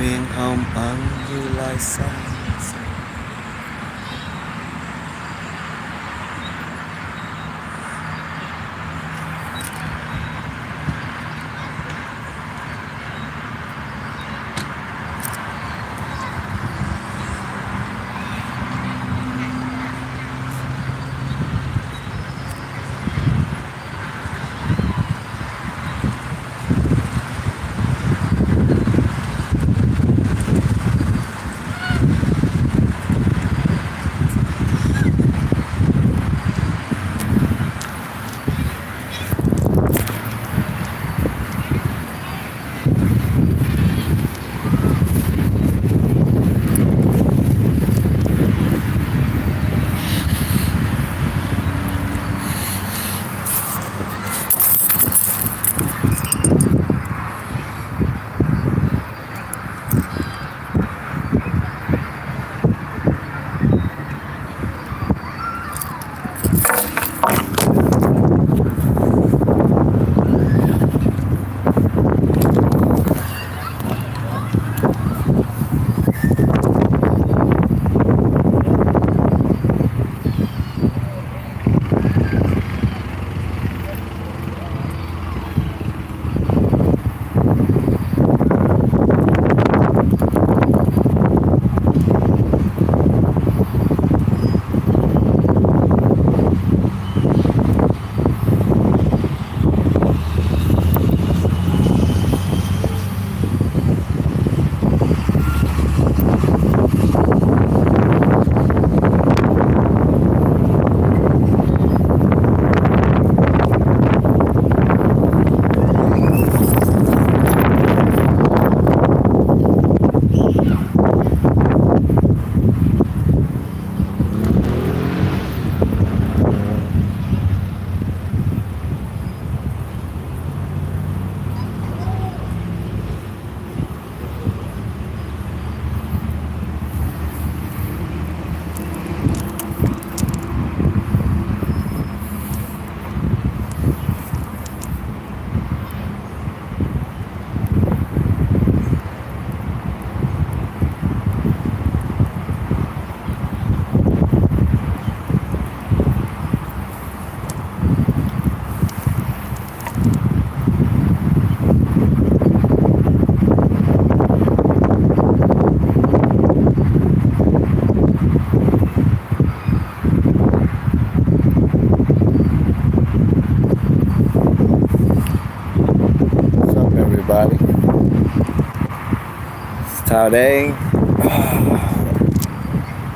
เพลงหอมอังอยู่หลายสายEverybody, it's T.I.gang.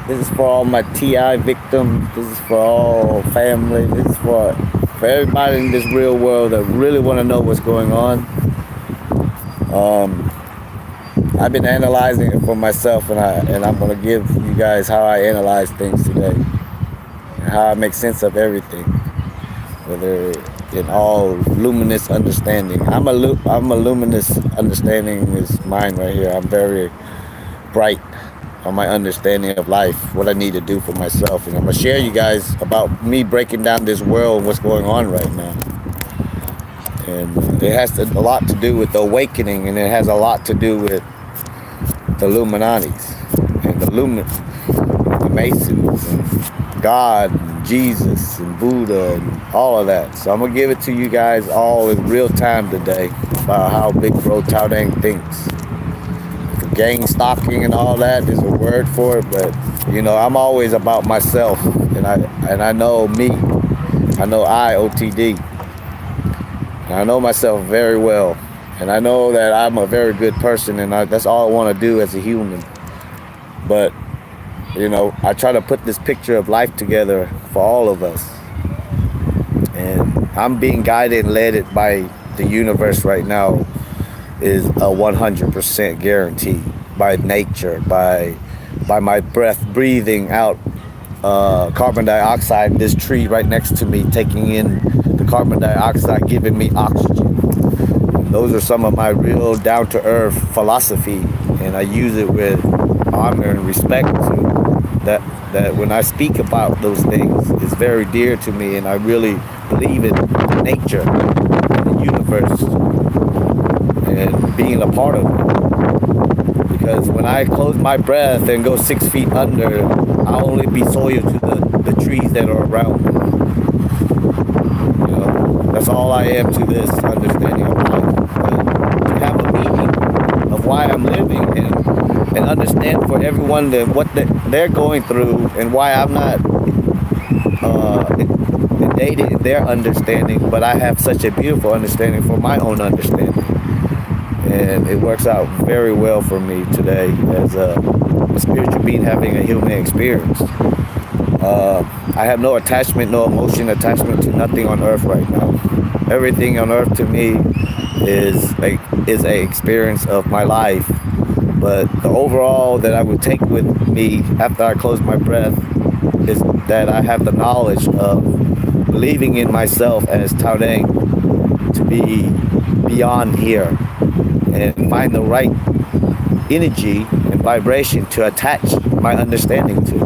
This is for all my T.I. victims. This is for all family. This is for everybody in this real world that really want to know what's going on. I've been analyzing it for myself, and I'm gonna give you guys how I analyze things today, and how I make sense of everything, whether in all luminous understanding. I'm a luminous understanding is mine right here. I'm very bright on my understanding of life, what I need to do for myself, and I'm gonna share you guys about me breaking down this world and what's going on right now. And it has a lot to do with the awakening, and it has a lot to do with the Illuminatis and the Masons and God and Jesus and Buddha and all of that. So I'm gonna give it to you guys all in real time today about how Big Bro T.I.gang thinks. For gang stalking and all that, there's a word for it, but you know, I'm always about myself, and I know me. I know OTD. And I know myself very well, and I know that I'm a very good person, and that's all I want to do as a human. But you know, I try to put this picture of life together for all of us, and I'm being guided and led by the universe right now is a 100% guarantee, by nature, by my breath, breathing out carbon dioxide. This tree right next to me taking in the carbon dioxide, giving me oxygen. And those are some of my real down-to-earth philosophy, and I use it with honor and respect to that when I speak about those things, it's very dear to me, and I really believe in nature, in the universe, and being a part of it. Because when I close my breath and go 6 feet under, I'll only be soil to the trees that are around me. That's all I am to this understanding of life. But to have a meaning of why I'm living and understand for everyone that what they're going through and why I'm not dated in their understanding, but I have such a beautiful understanding for my own understanding. And it works out very well for me today as a spiritual being having a human experience. I have no attachment, no emotion attachment to nothing on earth right now. Everything on earth to me is a experience of my life. But the overall that I would take with me after I close my breath is that I have the knowledge of believing in myself as T.I.gang to be beyond here and find the right energy and vibration to attach my understanding to,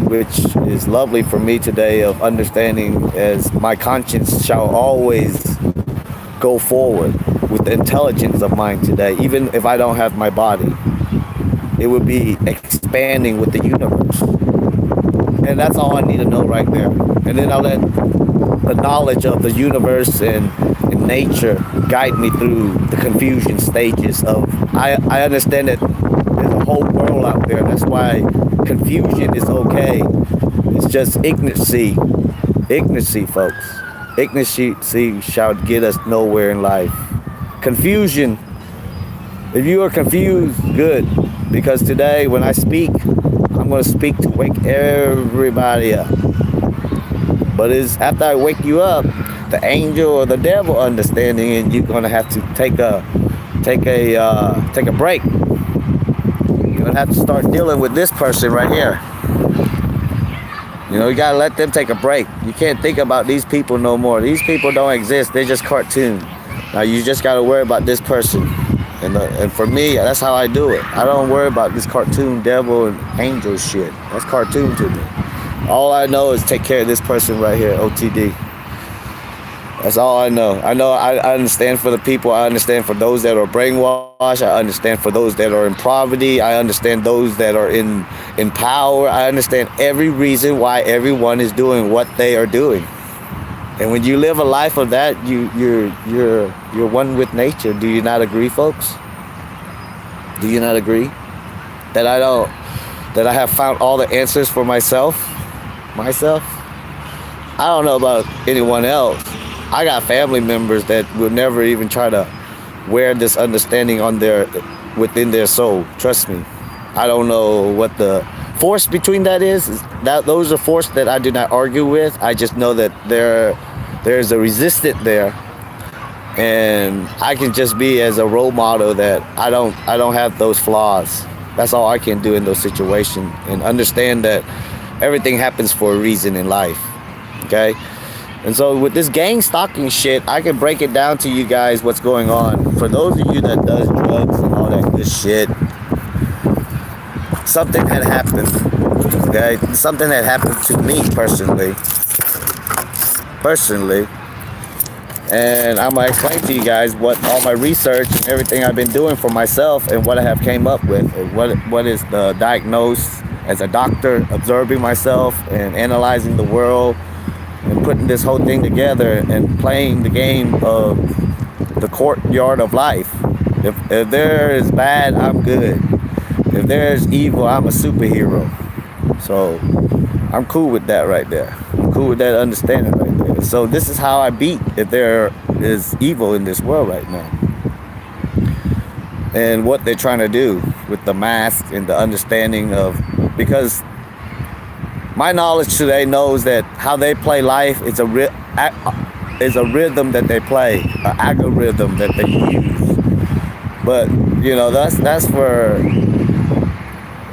which is lovely for me today of understanding as my conscience shall always go forward with the intelligence of mine today, even if I don't have my body. It would be expanding with the universe. And that's all I need to know right there. And then I'll let the knowledge of the universe and nature guide me through the confusion stages of, I understand that there's a whole world out there. That's why confusion is okay. It's just ignorancy. Ignorancy, folks. Ignorancy shall get us nowhere in life. Confusion, if you are confused, good. Because today when I speak, I'm going to speak to wake everybody up. But it's after I wake you up, the angel or the devil understanding, and you're going to have to take a break. You're going to have to start dealing with this person right here. You got to let them take a break. You can't think about these people no more. These people don't exist. They're just cartoon. Now you just got to worry about this person. And for me, that's how I do it. I don't worry about this cartoon devil and angel shit. That's cartoon to me. All I know is take care of this person right here, OTD. That's all I know. I understand for the people. I understand for those that are brainwashed. I understand for those that are in poverty. I understand those that are in power. I understand every reason why everyone is doing what they are doing. And when you live a life of that, you're one with nature. Do you not agree, folks? Do you not agree? That I have found all the answers for myself? I don't know about anyone else. I got family members that will never even try to wear this understanding within their soul. Trust me. I don't know what the force between that is. Those are force that I do not argue with. I just know that there's a resistance there, and I can just be as a role model that I don't have those flaws. That's all I can do in those situations, and understand that everything happens for a reason in life. Okay? And so with this gang stalking shit, I can break it down to you guys what's going on. For those of you that does drugs and all that good shit, something had happened. Okay? Something that happened to me personally. And I'm going to explain to you guys what all my research and everything I've been doing for myself and what I have came up with. And what is the diagnosis as a doctor, observing myself and analyzing the world and putting this whole thing together and playing the game of the courtyard of life. If there is bad, I'm good. If there's evil, I'm a superhero. So I'm cool with that right there. I'm cool with that understanding right there. So this is how I beat if there is evil in this world right now. And what they're trying to do with the mask and the understanding of, because my knowledge today knows that how they play life is a rhythm that they play, an algorithm that they use. But that's for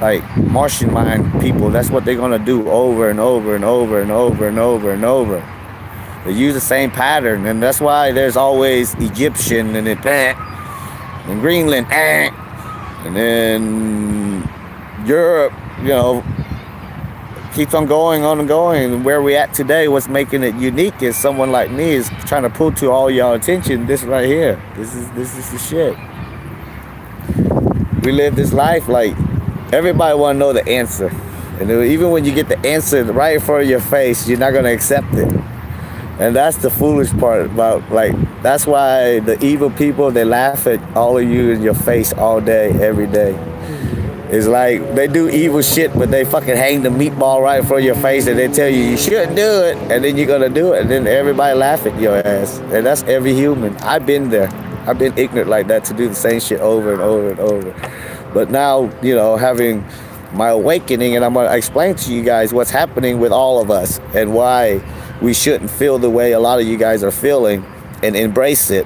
like Martian mind people. That's what they're gonna do over and over and over and over and over and over. They use the same pattern, and that's why there's always Egyptian and and Greenland and then Europe. Keeps on going on and going. And where we at today, what's making it unique is someone like me is trying to pull to all y'all attention this right here. This is the shit. we live this life like everybody want to know the answer, and even when you get the answer right in front of your face, you're not gonna accept it. And that's the foolish part about, like, that's why the evil people, they laugh at all of you in your face all day, every day. It's like they do evil shit, but they fucking hang the meatball right in front of your face and they tell you shouldn't do it, and then you're gonna do it, and then everybody laugh at your ass. And that's every human. I've been there. I've been ignorant like that to do the same shit over and over and over. But now, having my awakening, and I'm gonna explain to you guys what's happening with all of us and why we shouldn't feel the way a lot of you guys are feeling, and embrace it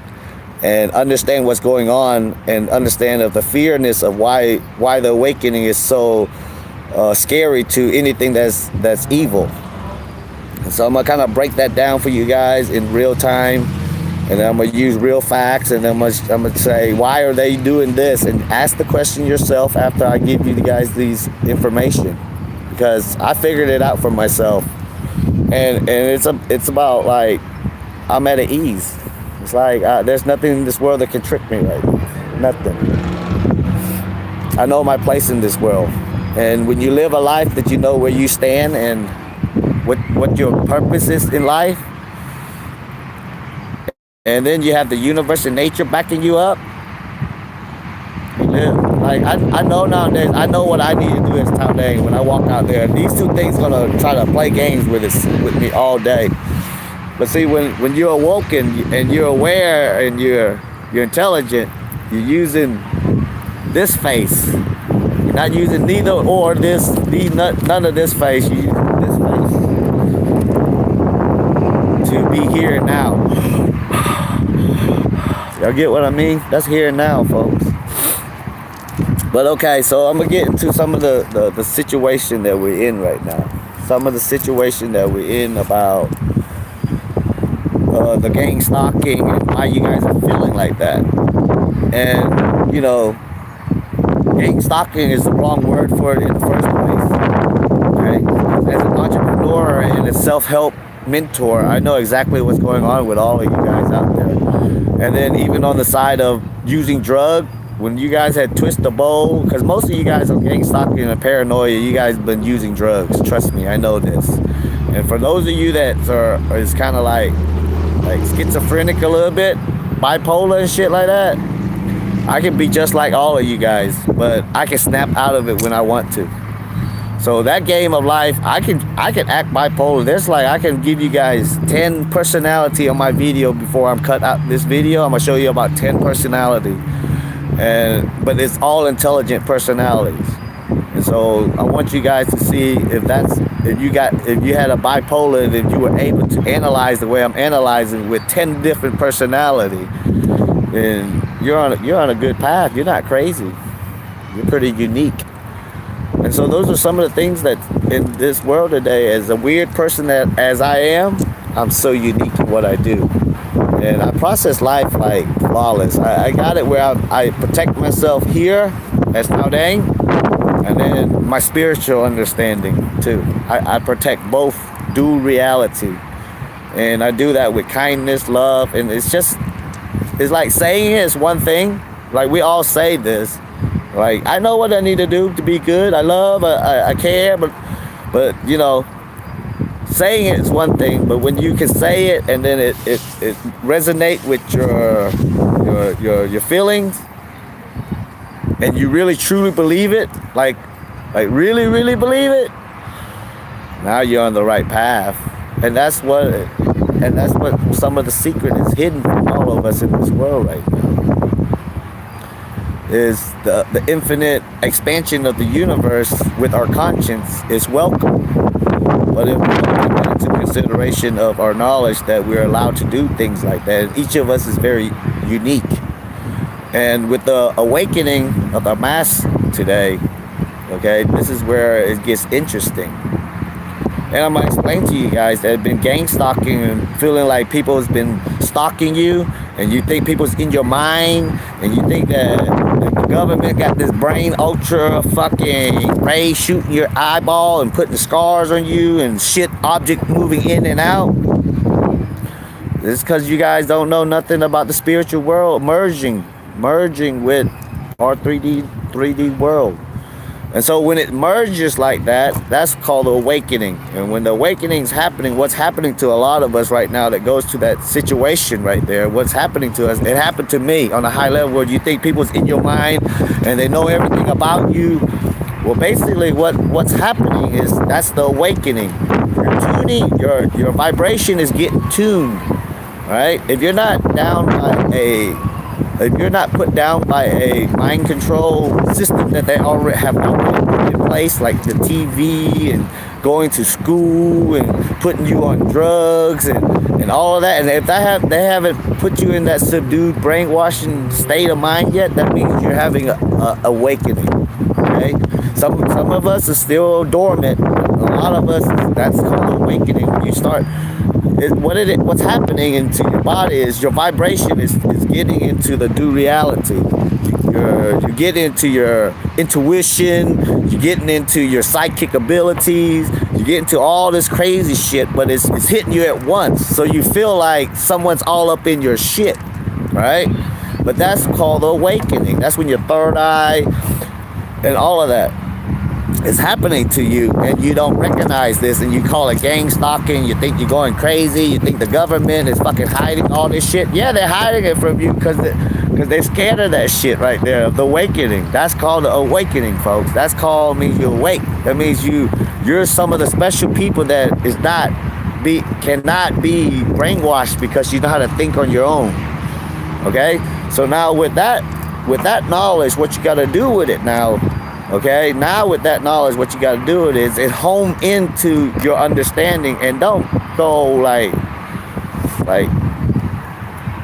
and understand what's going on, and understand of the fearness of why the awakening is so scary to anything that's evil. And so I'm gonna kind of break that down for you guys in real time, and then I'm gonna use real facts, and then I'm gonna say why are they doing this, and ask the question yourself after I give you guys these information, because I figured it out for myself, and it's about, like, I'm at ease. It's like there's nothing in this world that can trick me right now. Nothing. I know my place in this world. And when you live a life that you know where you stand and what your purpose is in life, and then you have the universe and nature backing you up, you live. Like, I know nowadays, I know what I need to do as T.I.gang when I walk out there. These two things gonna try to play games with me all day. But see, when you're awoken and you're aware and you're intelligent, you're using this face. You're not using neither or this, none of this face. You're using this face to be here and now. Y'all get what I mean? That's here and now, folks. But okay, so I'm gonna get into some of the situation that we're in right now. Some of the situation that we're in about the gang stalking and why you guys are feeling like that. And gang stalking is the wrong word for it in the first place. Okay? As an entrepreneur and a self-help mentor, I know exactly what's going on with all of you guys out there. And then even on the side of using drug, when you guys had twist the bowl, because most of you guys are gang stalking and paranoia, you guys have been using drugs. Trust me, I know this. And for those of you that is kind of like schizophrenic a little bit, bipolar and shit like that, I can be just like all of you guys, but I can snap out of it when I want to. So that game of life, I can act bipolar. There's I can give you guys 10 personality on my video before I'm cut out this video. I'm gonna show you about 10 personality, but it's all intelligent personalities. And so I want you guys to see if you had a bipolar, and if you were able to analyze the way I'm analyzing with 10 different personality, then you're on a good path. You're not crazy. You're pretty unique. And so those are some of the things that in this world today, as a weird person as I am, I'm so unique in what I do. And I process life like flawless. I got it where I protect myself here as T.I.gang, and then my spiritual understanding too. I protect both dual reality. And I do that with kindness, love, and it's like saying it's one thing. Like, we all say this. Like, I know what I need to do to be good. I love, I care, but saying it is one thing. But when you can say it and then it resonate with your feelings, and you really truly believe it, like really, really believe it, now you're on the right path. And that's what some of the secret is hidden from all of us in this world right now. Is the infinite expansion of the universe with our conscience is welcome. But if we don't take into consideration of our knowledge that we're allowed to do things like that, each of us is very unique. And with the awakening of the mass today, okay, this is where it gets interesting. And I'm going to explain to you guys that have been gang stalking and feeling like people has been stalking you, and you think people's in your mind, and you think that the government got this brain ultra fucking ray shooting your eyeball and putting scars on you and shit object moving in and out. This is because you guys don't know nothing about the spiritual world merging with our 3D 3D world. And so when it merges like that, that's called awakening. And when the awakening's happening, what's happening to a lot of us right now that goes to that situation right there, what's happening to us, it happened to me on a high level where you think people's in your mind and they know everything about you. Well, basically what's happening is that's the awakening. You're tuning, your vibration is getting tuned, right? If you're not put down by a mind control system that they already have already put in place, like the TV and going to school and putting you on drugs and all of that, and if they haven't put you in that subdued brainwashing state of mind yet, that means you're having a awakening. Okay, some of us are still dormant. A lot of us, that's called awakening. When you start, what's happening into your body is your vibration is getting into the new reality. You're getting into your intuition. You're getting into your psychic abilities. You get into all this crazy shit, but it's hitting you at once. So you feel like someone's all up in your shit, right? But that's called awakening. That's when your third eye and all of that is happening to you, and you don't recognize this, and you call it gang stalking. You think you're going crazy. You think the government is fucking hiding all this shit. Yeah, they're hiding it from you because they're scared of that shit right there, of the awakening. That's called the awakening, folks. That's called means you're awake. That means you're some of the special people that cannot be brainwashed because you know how to think on your own. Okay, so now with that knowledge, what you got to do with it now? Okay, now with that knowledge, what you got to do is home into your understanding, and don't go like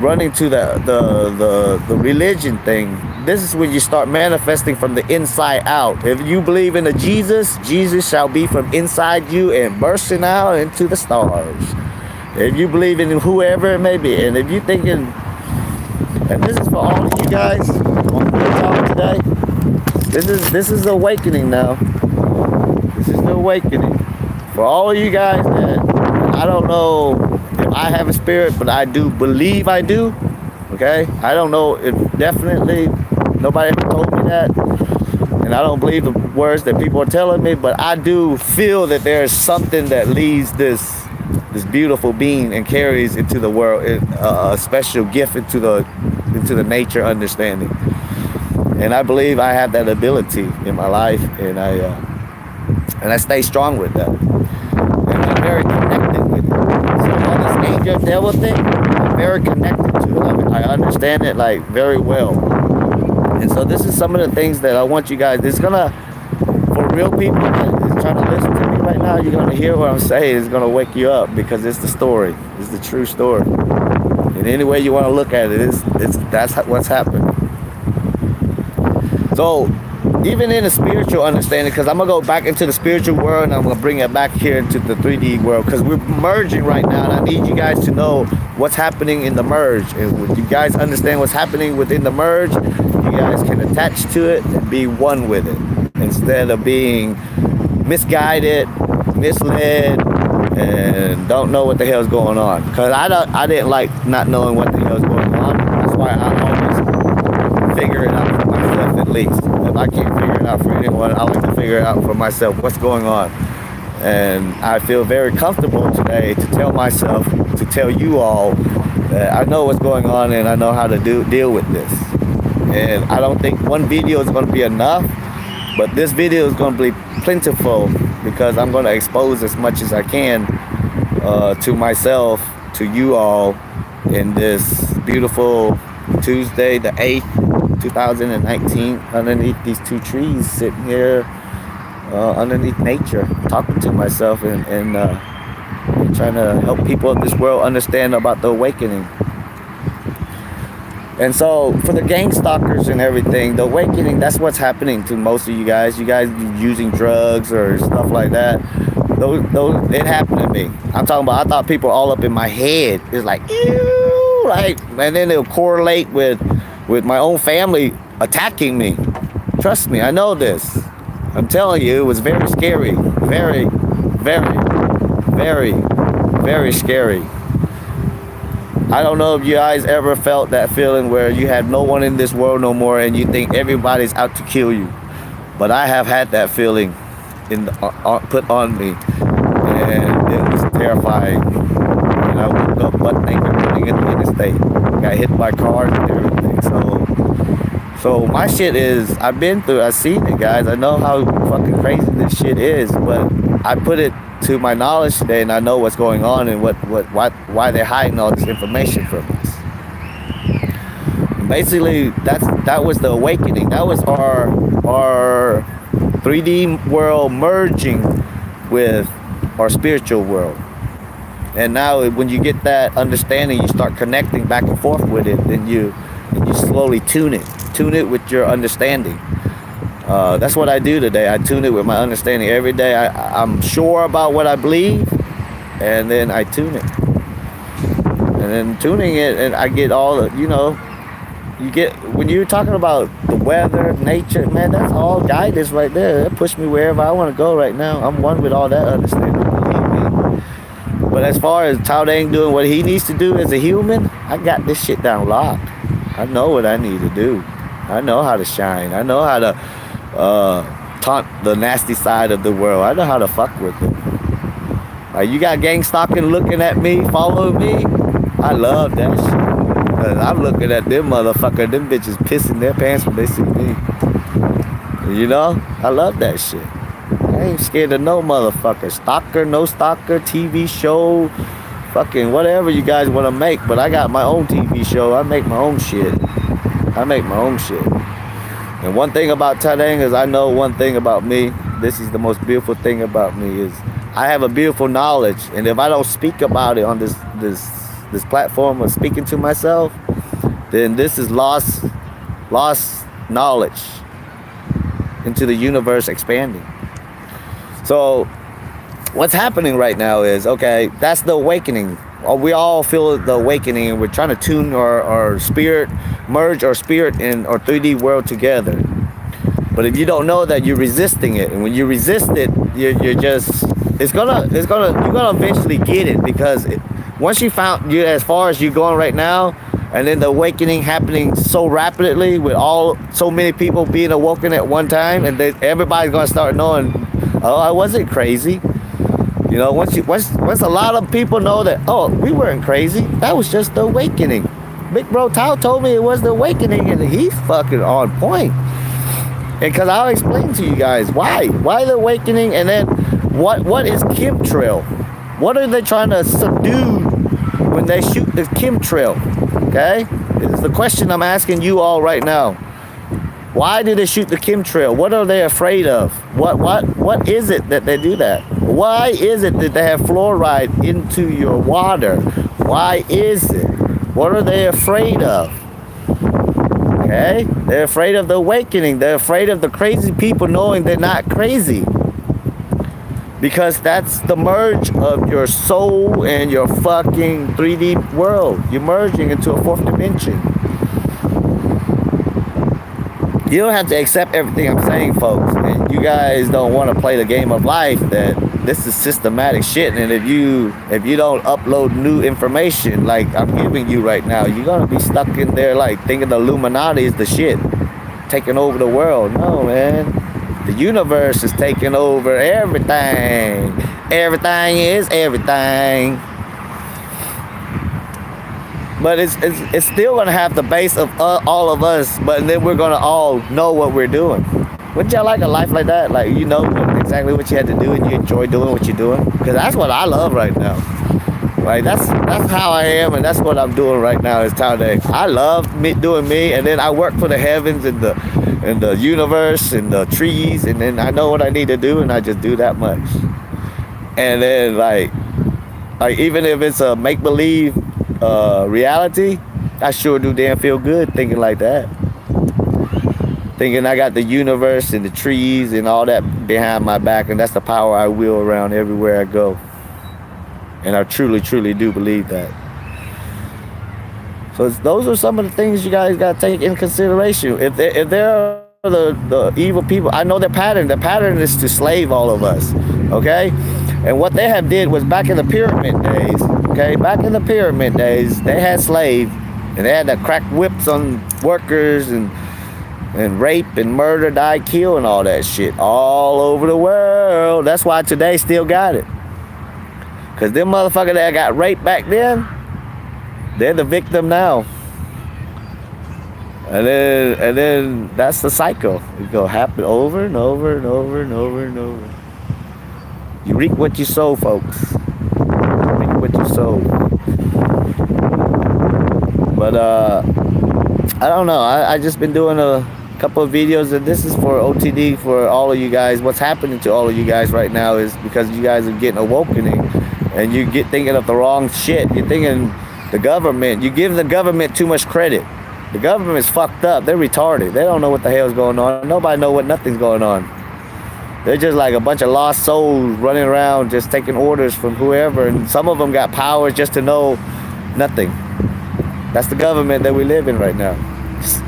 running to the religion thing. This is when you start manifesting from the inside out. If you believe in a Jesus shall be from inside you and bursting out into the stars. If you believe in whoever it may be, and if you thinking, and this is for all of you guys on the talk today. This is the awakening now. This is the awakening for all of you guys that I don't know if I have a spirit, but I do believe I do. Okay, I don't know if definitely nobody ever told me that, and I don't believe the words that people are telling me, but I do feel that there is something that leads this beautiful being and carries into the world a special gift into the nature understanding. And I believe I have that ability in my life, and I stay strong with that. And I'm very connected with it. So all this angel devil thing, I'm very connected to it. I understand it like very well. And so this is some of the things that I want you guys. It's gonna, for real people that is trying to listen to me right now, you're gonna hear what I'm saying. It's gonna wake you up because it's the story. It's the true story. And any way you want to look at it, that's what's happened. So, even in the spiritual understanding, because I'm going to go back into the spiritual world and I'm going to bring it back here into the 3D world, because we're merging right now, and I need you guys to know what's happening in the merge. And when you guys understand what's happening within the merge, you guys can attach to it and be one with it, instead of being misguided, misled, and don't know what the hell's going on. Because I didn't like not knowing what the hell's going on. That's why I always figure it out for myself at least. If I can't figure it out for anyone, I like to figure it out for myself, what's going on. And I feel very comfortable today to tell myself, to tell you all that I know what's going on and I know how to deal with this. And I don't think one video is going to be enough, but this video is going to be plentiful because I'm going to expose as much as I can to myself, to you all, in this beautiful Tuesday the 8th, 2019, underneath these two trees, sitting here underneath nature, talking to myself and trying to help people in this world understand about the awakening. And so for the gang stalkers and everything, the awakening, that's what's happening to most of you guys. You guys using drugs or stuff like that. Those it happened to me. I'm talking about, I thought people were all up in my head. It's like, ew, like, and then it'll correlate with my own family attacking me. Trust me, I know this. I'm telling you, it was very scary. Very, very, very, very scary. I don't know if you guys ever felt that feeling where you had no one in this world no more and you think everybody's out to kill you. But I have had that feeling put on me, and it was terrifying. And I woke up butt naked running in the interstate. Got hit by cars and everything. So my shit is, I've seen it, guys. I know how fucking crazy this shit is, but I put it to my knowledge today, and I know what's going on and why they're hiding all this information from us. And basically, that was the awakening. That was our 3D world merging with our spiritual world. And now when you get that understanding, you start connecting back and forth with it, then you slowly tune it with your understanding. That's what I do today. I tune it with my understanding. Every day I'm sure about what I believe, and then I tune it. And then tuning it, and I get all the, you get, when you're talking about the weather, nature, man, that's all guidance right there. That pushes me wherever I want to go right now. I'm one with all that understanding, believe me. But as far as T.I.gang doing what he needs to do as a human, I got this shit down locked. I know what I need to do. I know how to shine. I know how to taunt the nasty side of the world. I know how to fuck with it. Like, you got gang stalking looking at me, following me. I love that shit. Cause I'm looking at them motherfucker, them bitches pissing their pants when they see me. I love that shit. I ain't scared of no motherfucker. Stalker, no stalker, TV show, fucking whatever you guys want to make. But I got my own TV show. I make my own shit. And one thing about T.I.gang is I know one thing about me. This is the most beautiful thing about me is I have a beautiful knowledge. And if I don't speak about it on this platform of speaking to myself, then this is lost knowledge into the universe expanding. So what's happening right now is, okay, that's the awakening. We all feel the awakening, and we're trying to tune our spirit, merge our spirit in our 3D world together. But if you don't know that, you're resisting it, and when you resist it, you're gonna eventually get it, because once you found you as far as you're going right now, and then the awakening happening so rapidly with so many people being awoken at one time, and everybody's gonna start knowing, oh, I wasn't crazy. Once a lot of people know that, oh, we weren't crazy, that was just the awakening. Big Bro Tao told me it was the awakening, and he's fucking on point. And because I'll explain to you guys why the awakening, and then what is chemtrail? What are they trying to subdue when they shoot the chemtrail? Okay, it's the question I'm asking you all right now. Why do they shoot the chemtrail? What are they afraid of? What is it that they do that? Why is it that they have fluoride into your water? Why is it? What are they afraid of? Okay? They're afraid of the awakening. They're afraid of the crazy people knowing they're not crazy. Because that's the merge of your soul and your fucking 3D world. You're merging into a fourth dimension. You don't have to accept everything I'm saying, folks. And you guys don't want to play the game of life that this is systematic shit. And if you don't upload new information like I'm giving you right now, you're going to be stuck in there like thinking the Illuminati is the shit, taking over the world. No, man. The universe is taking over everything. Everything is everything. But it's still going to have the base of all of us, but then we're going to all know what we're doing. Wouldn't y'all like a life like that? Like, you know exactly what you had to do and you enjoy doing what you're doing? Because that's what I love right now. Like, that's how I am, and that's what I'm doing right now is T.I.gang. I love doing me, and then I work for the heavens and the universe and the trees, and then I know what I need to do, and I just do that much. And then, like even if it's a make-believe reality, I sure do damn feel good thinking like that. Thinking I got the universe and the trees and all that behind my back, and that's the power I wield around everywhere I go. And I truly, truly do believe that. So those are some of the things you guys got to take in consideration. If they're the evil people, I know their pattern. Their pattern is to slave all of us, okay? And what they have did was back in the pyramid days, Okay, back in the pyramid days, they had slaves, and they had to crack whips on workers and rape and murder, die, kill, and all that shit all over the world. That's why today still got it. Because them motherfuckers that got raped back then, they're the victim now. And then that's the cycle. It go happen over and over and over and over and over. You reap what you sow, folks. You reap what you sow. But I don't know. I just been doing a couple of videos, and this is for OTD for all of you guys. What's happening to all of you guys right now is because you guys are getting awakening, and you get thinking of the wrong shit. You're thinking the government. You give the government too much credit. The government's fucked up. They're retarded. They don't know what the hell's going on. Nobody know what nothing's going on. They're just like a bunch of lost souls running around just taking orders from whoever, and some of them got powers just to know nothing. That's the government that we live in right now.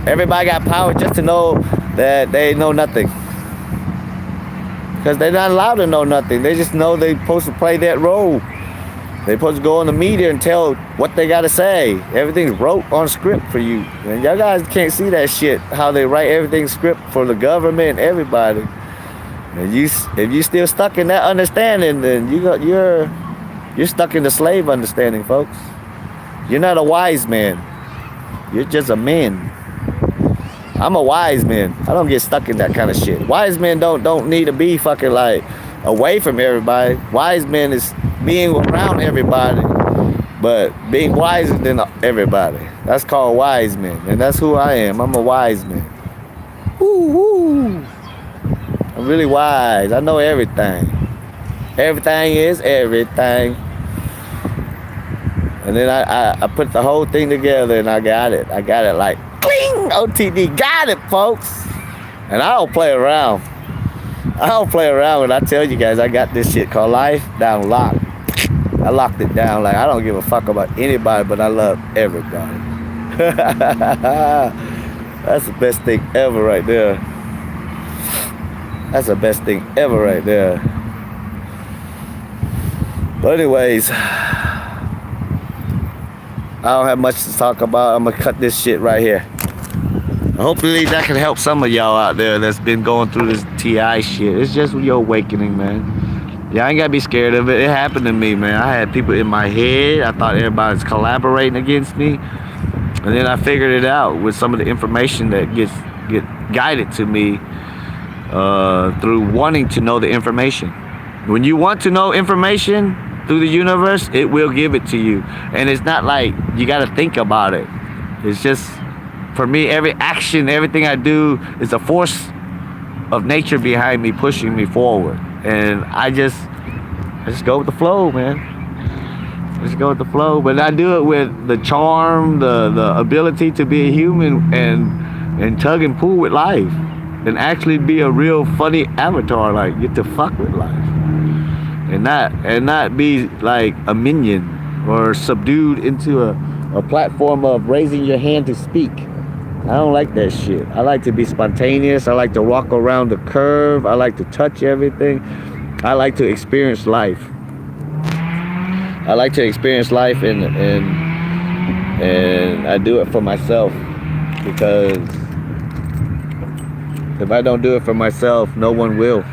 Everybody got power just to know that they know nothing. Because they're not allowed to know nothing. They just know they're supposed to play that role. They're supposed to go on the media and tell what they got to say. Everything's wrote on script for you. And y'all guys can't see that shit, how they write everything script for the government and everybody. And if you still stuck in that understanding, then you're stuck in the slave understanding, folks. You're not a wise man. You're just a man. I'm a wise man. I don't get stuck in that kind of shit. Wise men don't need to be fucking like away from everybody. Wise men is being around everybody, but being wiser than everybody. That's called wise men, and that's who I am. I'm a wise man. Woo. I'm really wise. I know everything. Everything is everything. And then I put the whole thing together, and I got it. I got it like, cling! OTD got it, folks. And I don't play around. I don't play around when I tell you guys I got this shit called life down locked. I locked it down like I don't give a fuck about anybody, but I love everybody. That's the best thing ever right there. That's the best thing ever right there. But anyways, I don't have much to talk about. I'm gonna cut this shit right here. Hopefully that can help some of y'all out there that's been going through this T.I. shit. It's just your awakening, man. Y'all ain't gotta be scared of it. It happened to me, man. I had people in my head. I thought everybody's collaborating against me. And then I figured it out with some of the information that get guided to me through wanting to know the information. When you want to know information through the universe, it will give it to you. And it's not like you gotta think about it. It's just, for me, every action, everything I do is a force of nature behind me, pushing me forward. And I just go with the flow, man. Just go with the flow. But I do it with the charm, the ability to be a human and tug and pull with life. And actually be a real funny avatar, like get to fuck with life. And not be like a minion or subdued into a platform of raising your hand to speak. I don't like that shit. I like to be spontaneous. I like to walk around the curve. I like to touch everything. I like to experience life. I like to experience life, and I do it for myself, because if I don't do it for myself, no one will.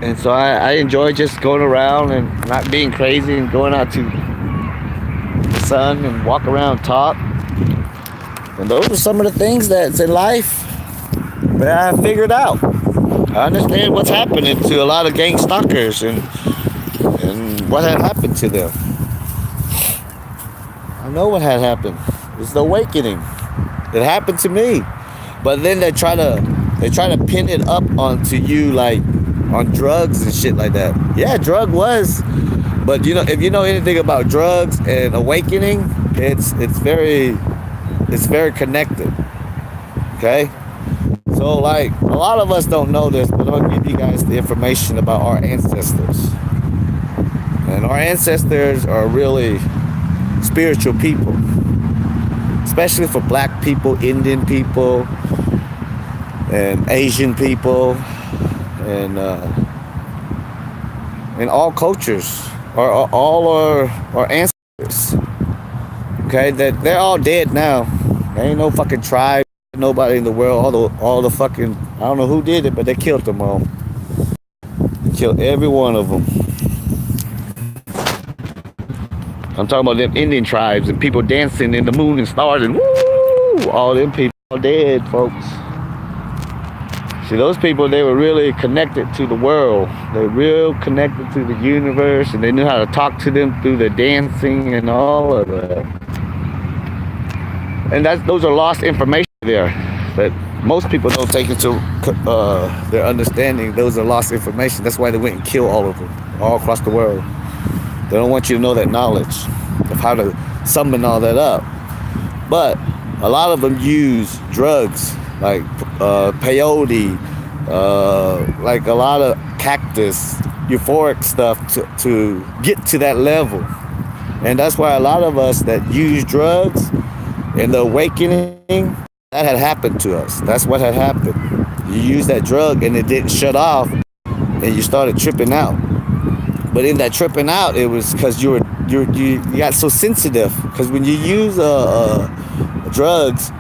And so I enjoy just going around and not being crazy and going out to the sun and walk around, talk. And those are some of the things that's in life that I figured out. I understand what's happening to a lot of gang stalkers and what had happened to them. I know what had happened. It's the awakening. It happened to me. But then they try to pin it up onto you, like on drugs and shit like that. Yeah, drug was, but you know, if you know anything about drugs and awakening, it's very connected. Okay, so like a lot of us don't know this, but I'm gonna give you guys the information about our ancestors. And our ancestors are really spiritual people, especially for black people, Indian people, and Asian people, in all cultures, or all our ancestors. Okay, that they're all dead now. There ain't no fucking tribe, nobody in the world. All the fucking, I don't know who did it, but they killed them all. They killed every one of them. I'm talking about them Indian tribes and people dancing in the moon and stars and woo! All them people are dead, folks. See, those people, they were really connected to the world. They were real connected to the universe, and they knew how to talk to them through the dancing and all of that. And those are lost information there that most people don't take into their understanding. Those are lost information. That's why they went and killed all of them, all across the world. They don't want you to know that knowledge of how to summon all that up. But a lot of them use drugs like peyote, like a lot of cactus, euphoric stuff to get to that level. And that's why a lot of us that use drugs in the awakening, that had happened to us. That's what had happened. You used that drug and it didn't shut off and you started tripping out. But in that tripping out, it was because you got so sensitive. Because when you use drugs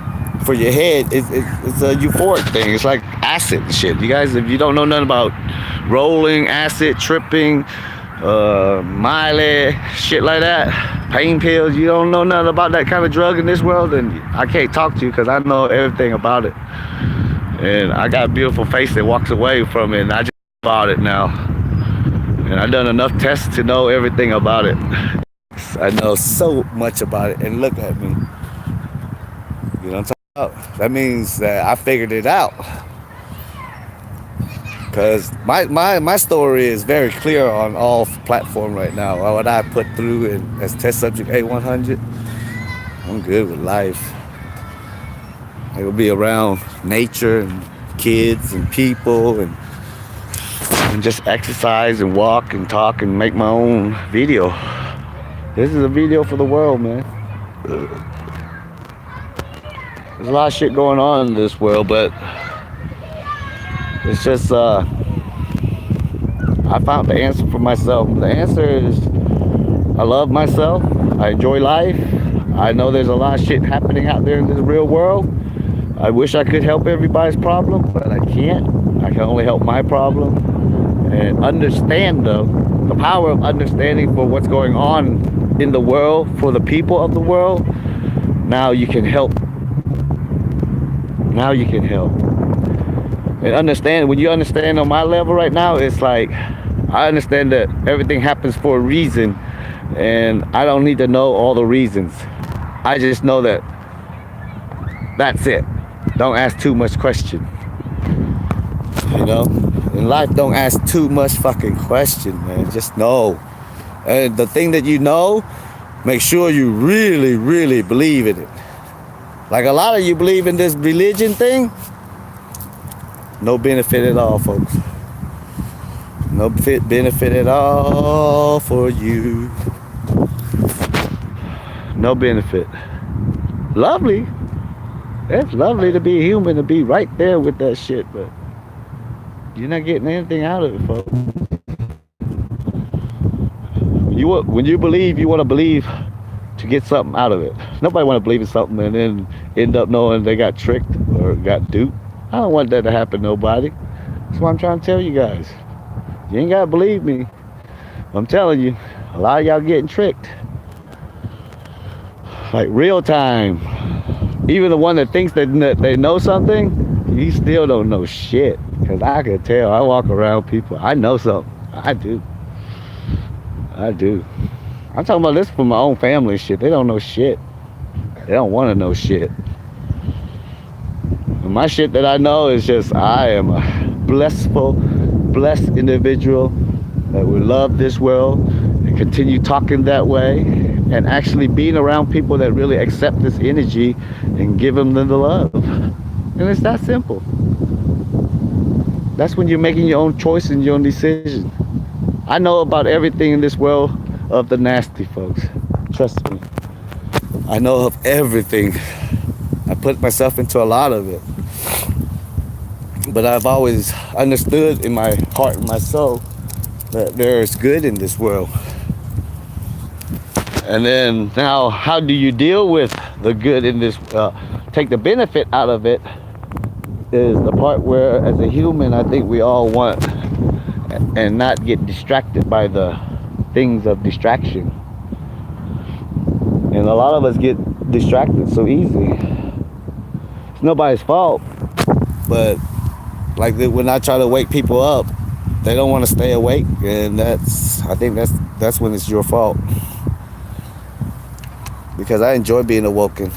for your head, it's a euphoric thing. It's like acid and shit. You guys, if you don't know nothing about rolling, acid, tripping, Miley, shit like that, pain pills, you don't know nothing about that kind of drug in this world, then I can't talk to you because I know everything about it. And I got a beautiful face that walks away from it, and I just about it now. And I've done enough tests to know everything about it. I know so much about it, and look at me. You know what I'm talking about? That means that I figured it out. Because my story is very clear on all platforms right now. What I put through as test subject A100, I'm good with life. I will be around nature and kids and people and just exercise and walk and talk and make my own video. This is a video for the world, man. There's a lot of shit going on in this world, but it's just, I found the answer for myself. The answer is, I love myself. I enjoy life. I know there's a lot of shit happening out there in this real world. I wish I could help everybody's problem, but I can't. I can only help my problem. And understand the power of understanding for what's going on in the world, for the people of the world. Now you can help. Now you can help. And understand, when you understand on my level right now, it's like, I understand that everything happens for a reason, and I don't need to know all the reasons. I just know that that's it. Don't ask too much question. You know? In life, don't ask too much fucking question, man. Just know. And the thing that you know, make sure you really, really believe in it. Like a lot of you believe in this religion thing. No benefit at all, folks. No benefit at all for you. No benefit. Lovely. It's lovely to be human, to be right there with that shit, but you're not getting anything out of it, folks. When you believe, you want to believe to get something out of it. Nobody want to believe in something and then end up knowing they got tricked or got duped. I don't want that to happen to nobody. That's what I'm trying to tell you guys. You ain't got to believe me. I'm telling you, a lot of y'all getting tricked. Like real time. Even the one that thinks that they know something, he still don't know shit. Because I can tell. I walk around people. I know something. I do. I do. I'm talking about this from my own family and shit. They don't know shit. They don't want to know shit. And my shit that I know is just, I am a blessed individual that will love this world and continue talking that way and actually being around people that really accept this energy and give them the love. And it's that simple. That's when you're making your own choice and your own decision. I know about everything in this world of the nasty, folks. Trust me. I know of everything. I put myself into a lot of it. But I've always understood in my heart and my soul that there's good in this world. And then now, how do you deal with the good in this? Take the benefit out of it is the part where, as a human, I think we all want and not get distracted by the things of distraction. And a lot of us get distracted so easy. It's nobody's fault, but like when I try to wake people up, they don't want to stay awake, and I think that's when it's your fault. Because I enjoy being awoken.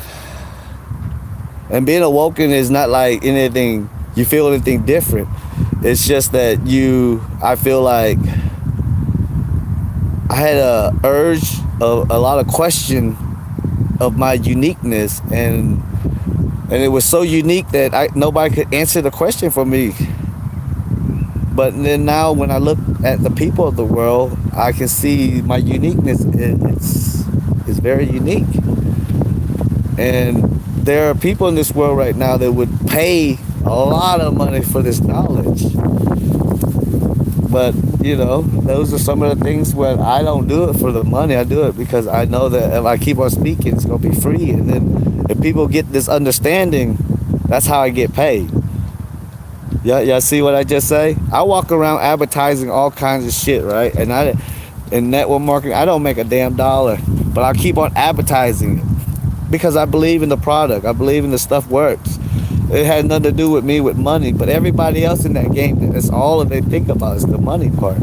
And being awoken is not like anything, you feel anything different. It's just that I feel like I had a urge of a lot of question of my uniqueness, and it was so unique that nobody could answer the question for me. But then now when I look at the people of the world, I can see my uniqueness. It's very unique. And there are people in this world right now that would pay a lot of money for this knowledge. But, those are some of the things where I don't do it for the money. I do it because I know that if I keep on speaking, it's going to be free. And then if people get this understanding, that's how I get paid. Y'all see what I just say? I walk around advertising all kinds of shit, right? And in network marketing, I don't make a damn dollar. But I keep on advertising it because I believe in the product. I believe in the stuff works. It had nothing to do with me with money, but everybody else in that game, that's all that they think about is the money part.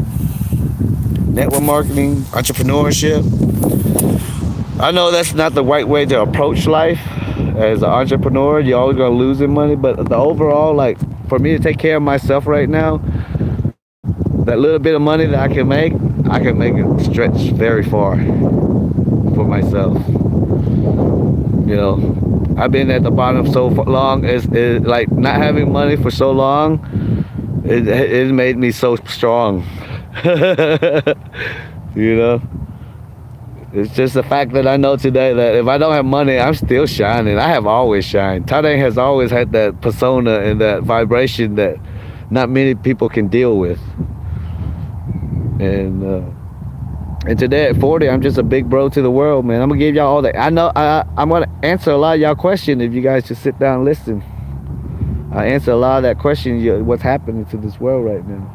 Network marketing, entrepreneurship. I know that's not the right way to approach life. As an entrepreneur, you're always going to lose in money, but the overall, like, for me to take care of myself right now, that little bit of money that I can make it stretch very far for myself. I've been at the bottom so long. It's like not having money for so long. It made me so strong. It's just the fact that I know today that if I don't have money, I'm still shining. I have always shined. T.I.gang has always had that persona and that vibration that not many people can deal with. And today at 40, I'm just a big bro to the world, man. I'm gonna give y'all all that. I know I'm gonna answer a lot of y'all questions if you guys just sit down and listen. I answer a lot of that question, what's happening to this world right now.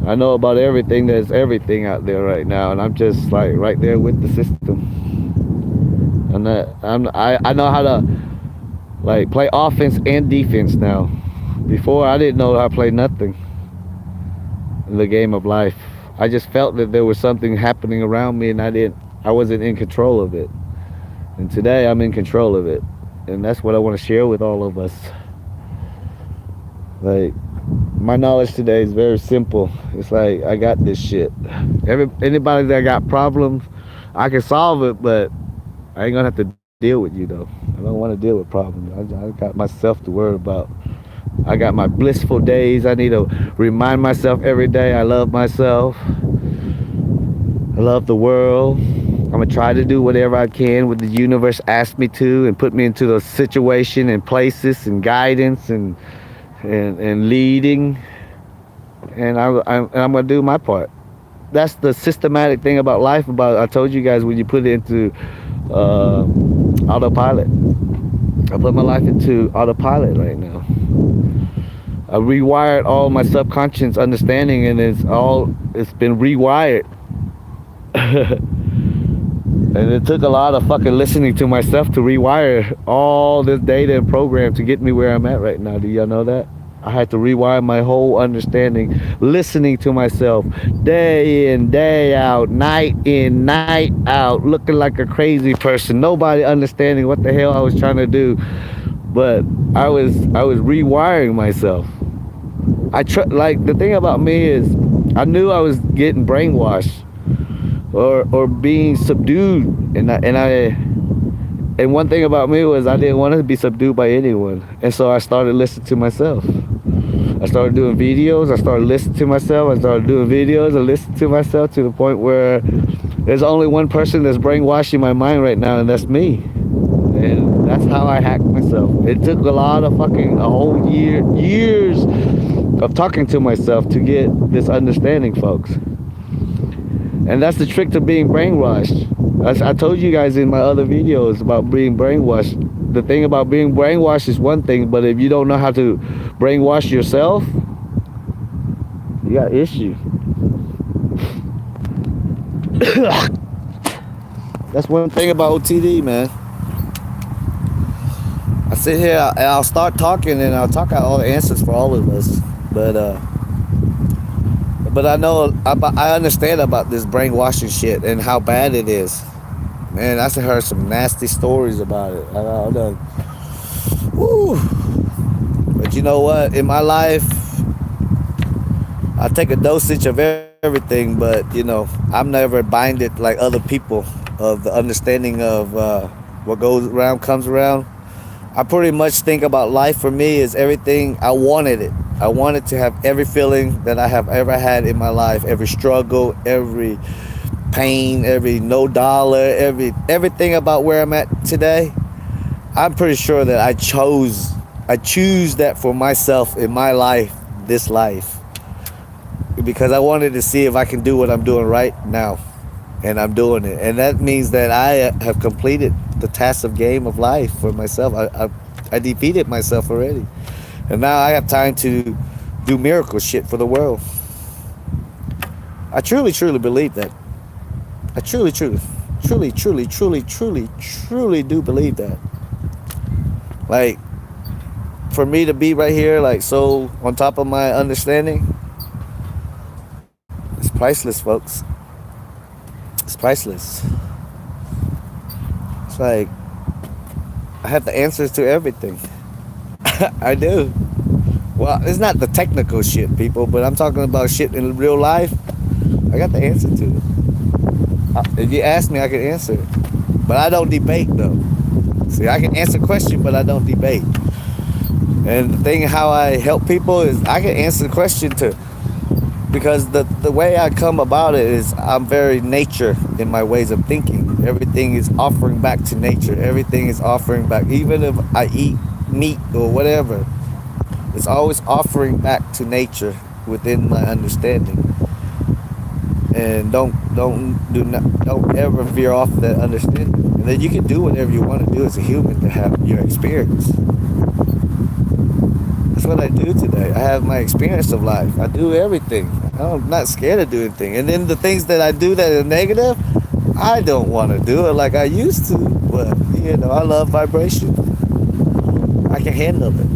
I know about everything. There's everything out there right now, and I'm just like right there with the system. I know how to like play offense and defense now. Before I didn't know how to play nothing in the game of life. I just felt that there was something happening around me, and I wasn't in control of it. And today I'm in control of it, and that's what I want to share with all of us. Like, my knowledge today is very simple. It's like, I got this shit. Anybody that got problems, I can solve it, but I ain't gonna have to deal with you though. I don't want to deal with problems. I got myself to worry about. I got my blissful days. I need to remind myself every day I love myself. I love the world. I'm gonna try to do whatever I can what the universe asked me to, and put me into those situations and places and guidance and leading. And I'm gonna do my part. That's the systematic thing about life. I told you guys, when you put it into autopilot. I put my life into autopilot right now. I rewired all my subconscious understanding, and it's been rewired. And it took a lot of fucking listening to myself to rewire all this data and program to get me where I'm at right now. Do y'all know that? I had to rewire my whole understanding, listening to myself day in, day out, night in, night out, looking like a crazy person, nobody understanding what the hell I was trying to do. But I was rewiring myself. Like, the thing about me is, I knew I was getting brainwashed or being subdued, and one thing about me was I didn't want to be subdued by anyone, and so I started listening to myself. I started doing videos. I started listening to myself. I started doing videos and listening to myself to the point where there's only one person that's brainwashing my mind right now, and that's me. And that's how I hacked myself. It took a whole years of talking to myself to get this understanding, folks. And that's the trick to being brainwashed. I told you guys in my other videos about being brainwashed. The thing about being brainwashed is one thing, but if you don't know how to brainwash yourself, you got issue. That's one thing about OTD, man. I sit here and I'll start talking and I'll talk out all the answers for all of us. But I know, I understand about this brainwashing shit and how bad it is. Man, I heard some nasty stories about it. Woo. But you know what? In my life, I take a dosage of everything, but you know, I'm never binded like other people of the understanding of what goes around comes around. I pretty much think about life for me is everything. I wanted it. I wanted to have every feeling that I have ever had in my life, every struggle, every pain, every no dollar, everything about where I'm at today. I'm pretty sure that I choose that for myself in my life, this life, because I wanted to see if I can do what I'm doing right now, and I'm doing it, and that means that I have completed the task of game of life for myself. I defeated myself already, and now I have time to do miracle shit for the world. I truly believe that. I truly do believe that. Like, for me to be right here, like, so on top of my understanding, it's priceless, folks. It's priceless. It's like, I have the answers to everything. I do. Well, it's not the technical shit, people, but I'm talking about shit in real life. I got the answer to it. If you ask me, I can answer it. But I don't debate, though. See, I can answer questions, but I don't debate. And the thing how I help people is I can answer the question too. Because the way I come about it is I'm very nature in my ways of thinking. Everything is offering back to nature. Everything is offering back. Even if I eat meat or whatever, it's always offering back to nature within my understanding. And don't ever veer off that understanding. And then you can do whatever you want to do as a human to have your experience. That's what I do today. I have my experience of life. I do everything. I'm not scared to do anything. And then the things that I do that are negative, I don't want to do it like I used to. But, you know, I love vibration. I can handle it.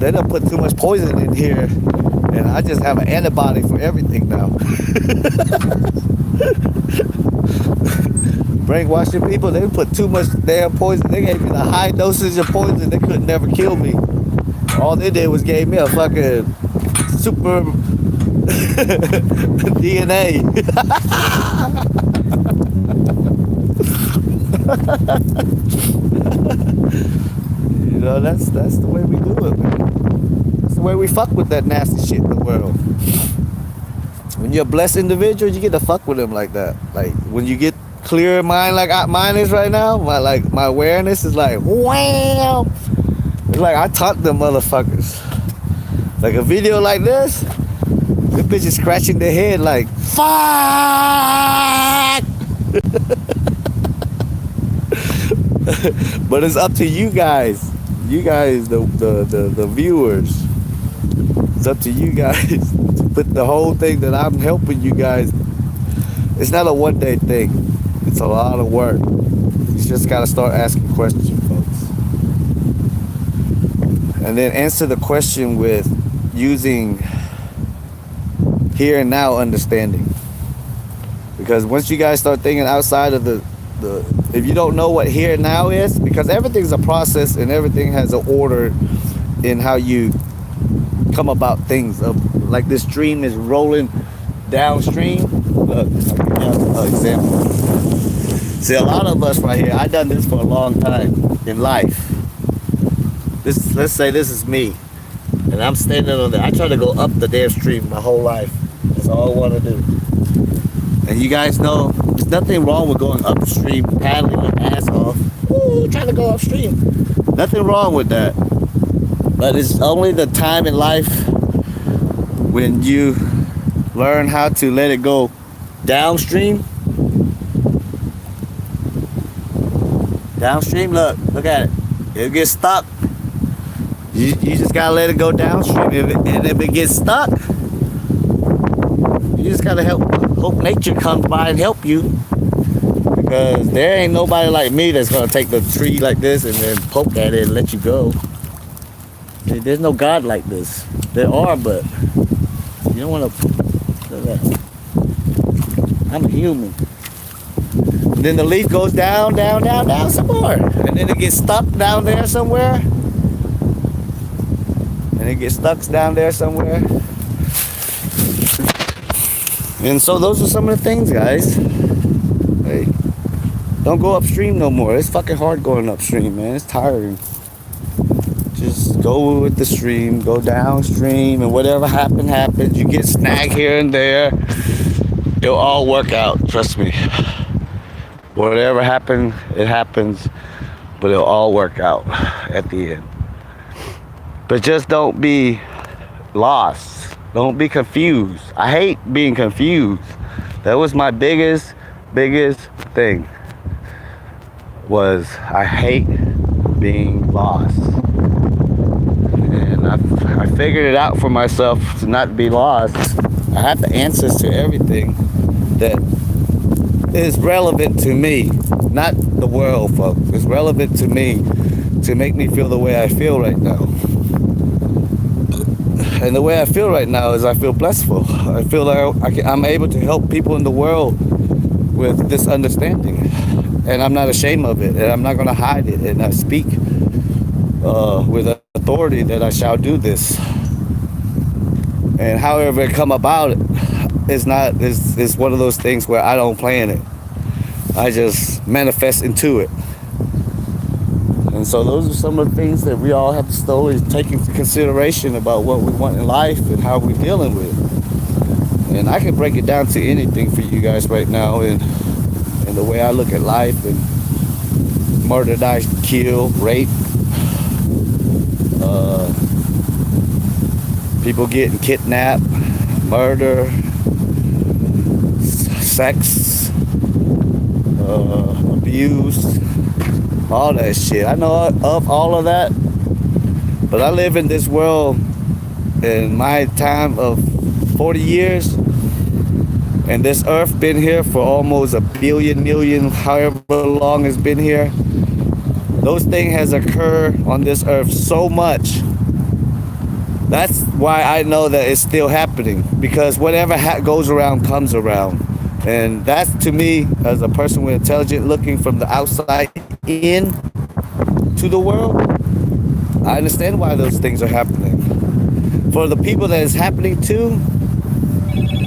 They don't put too much poison in here. And I just have an antibody for everything now. Brainwashing people, they put too much damn poison. They gave me the high dosage of poison. They could never kill me. All they did was gave me a fucking super DNA. You know, that's the way we do it, man. That's the way we fuck with that nasty shit in the world. When you're a blessed individual, you get to fuck with them like that. Like, when you get clear mind like mine is right now, my awareness is like, wham! It's like I taught them motherfuckers. Like a video like this, the bitch is scratching their head like, fuck! But it's up to you guys. You guys, the viewers. It's up to you guys to put the whole thing that I'm helping you guys. It's not a one-day thing. It's a lot of work. You just gotta start asking questions, folks. And then answer the question with using here and now understanding. Because once you guys start thinking outside of if you don't know what here and now is, because everything's a process and everything has an order in how you come about things. Like this stream is rolling downstream. Look, I'll give you an example. See, a lot of us right here, I've done this for a long time in life. Let's say this is me, and I'm standing on there. I try to go up the damn stream my whole life. That's all I want to do. And you guys know, there's nothing wrong with going upstream, paddling your ass off. Ooh, trying to go upstream. Nothing wrong with that. But it's only the time in life when you learn how to let it go downstream. Downstream, look at it. It gets stuck. You just gotta let it go downstream. And if it gets stuck, you just gotta hope nature comes by and help you. Because there ain't nobody like me that's gonna take the tree like this and then poke at it and let you go. There's no God like this. There are, but you don't wanna. I'm a human. And then the leaf goes down, down, down, down some more. And then it gets stuck down there somewhere. And it gets stuck down there somewhere. And so those are some of the things, guys. Hey, don't go upstream no more. It's fucking hard going upstream, man. It's tiring. Just go with the stream, go downstream, and whatever happens. You get snagged here and there. It'll all work out, trust me. Whatever happens, it happens, but it'll all work out at the end. But just don't be lost. Don't be confused. I hate being confused. That was my biggest thing. Was I hate being lost. And I figured it out for myself to not be lost. I have the answers to everything that is relevant to me, not the world, folks. It's relevant to me to make me feel the way I feel right now. And the way I feel right now is I feel blissful. I feel like I'm able to help people in the world with this understanding. And I'm not ashamed of it. And I'm not going to hide it. And I speak with authority that I shall do this. And however it come about, it's one of those things where I don't plan it. I just manifest into it. And so those are some of the things that we all have to slowly take into consideration about what we want in life and how we're dealing with. And I can break it down to anything for you guys right now, and the way I look at life, and murder, die, kill, rape, people getting kidnapped, murder, sex, abuse, all that shit. I know of all of that, but I live in this world in my time of 40 years, and this earth been here for almost a billion, million, however long it's been here. Those things has occurred on this earth so much. That's why I know that it's still happening, because whatever goes around comes around. And that's, to me, as a person with intelligence looking from the outside in to the world, I understand why those things are happening. For the people that it's happening to,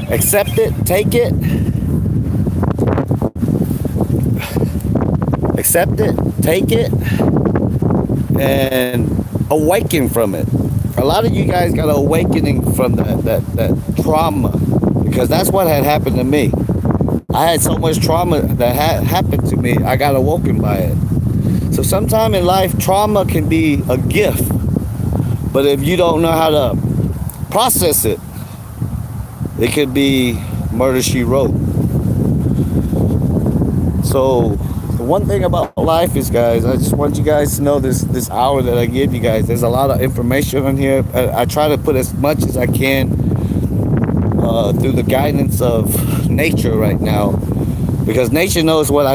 accept it, take it, accept it, take it, and awaken from it. A lot of you guys got an awakening from that trauma, because that's what had happened to me. I had so much trauma that had happened to me, I got awoken by it. So sometime in life, trauma can be a gift, but if you don't know how to process it, it could be murder she wrote. So the one thing about life is, guys, I just want you guys to know this hour that I give you guys, there's a lot of information on here. I try to put as much as I can through the guidance of nature right now, because nature knows what I